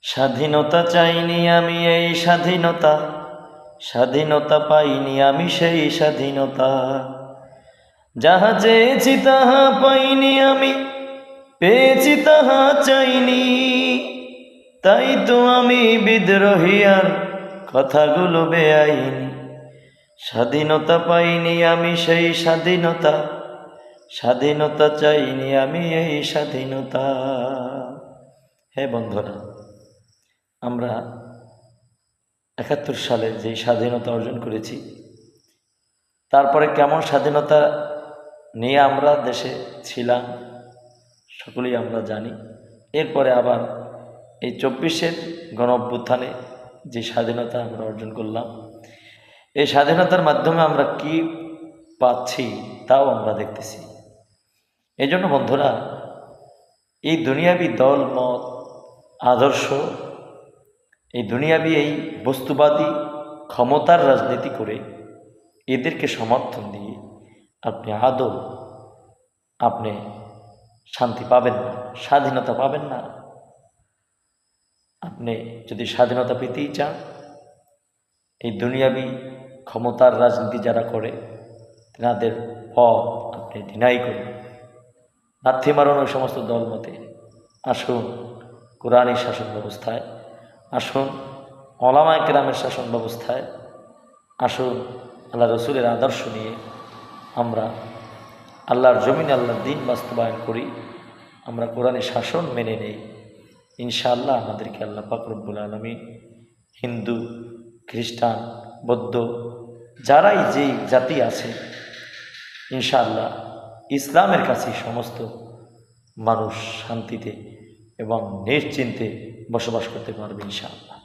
স্বাধীনতা চাইনি আমি এই স্বাধীনতা, স্বাধীনতা পাইনি আমি সেই স্বাধীনতা। যাহা চেয়েছি তাহা পাইনি আমি, পেয়েছি তাহা চাইনি। তাই তো আমি বিদ্রোহী আর কথাগুলো বেআইনি। স্বাধীনতা পাইনি আমি সেই স্বাধীনতা, স্বাধীনতা চাইনি আমি এই স্বাধীনতা। হে বন্ধুরা, আমরা ৭১ সালে যে স্বাধীনতা অর্জন করেছি, তারপরে কেমন স্বাধীনতা নিয়ে আমরা দেশে ছিলাম সকলেই আমরা জানি। এরপরে আবার এই ২৪-এর গণ-অভ্যুত্থানে যে স্বাধীনতা আমরা অর্জন করলাম, এই স্বাধীনতার মাধ্যমে আমরা কি পাচ্ছি তাও আমরা দেখতেছি। এই জন্য বন্ধুরা, এই দুনিয়াবি দল মত আদর্শ, এই দুনিয়াবি এই বস্তুবাদী ক্ষমতার রাজনীতি করে এদেরকে সমর্থন দিয়ে আপনি আদৌ শান্তি পাবেন না, স্বাধীনতা পাবেন না। আপনি যদি স্বাধীনতা পেতেই চান, এই দুনিয়াবি ক্ষমতার রাজনীতি যারা করে তাদের পথ আপনি ডিনাই করুন, লাথি মারুন ওই সমস্ত দল মতে। আসুন কোরআনী শাসন ব্যবস্থায়, আসুন ওলামায়ে কেরামের শাসন ব্যবস্থায়, আসুন আল্লাহ রসুলের আদর্শ নিয়ে আমরা আল্লাহর জমিনে আল্লাহর দ্বীন বাস্তবায়ন করি, আমরা কোরআনী শাসন মেনে নেই। ইনশাআল্লাহ আমাদেরকে আল্লাহ পাক রব্বুল আলামিন হিন্দু, খ্রিস্টান, বৌদ্ধ যারাই যেই জাতি আছে, ইনশাআল্লাহ ইসলামের কাছে সমস্ত মানুষ শান্তিতে এবং নিশ্চিন্তে বসবাস করতে পারবে ইনশাআল্লাহ।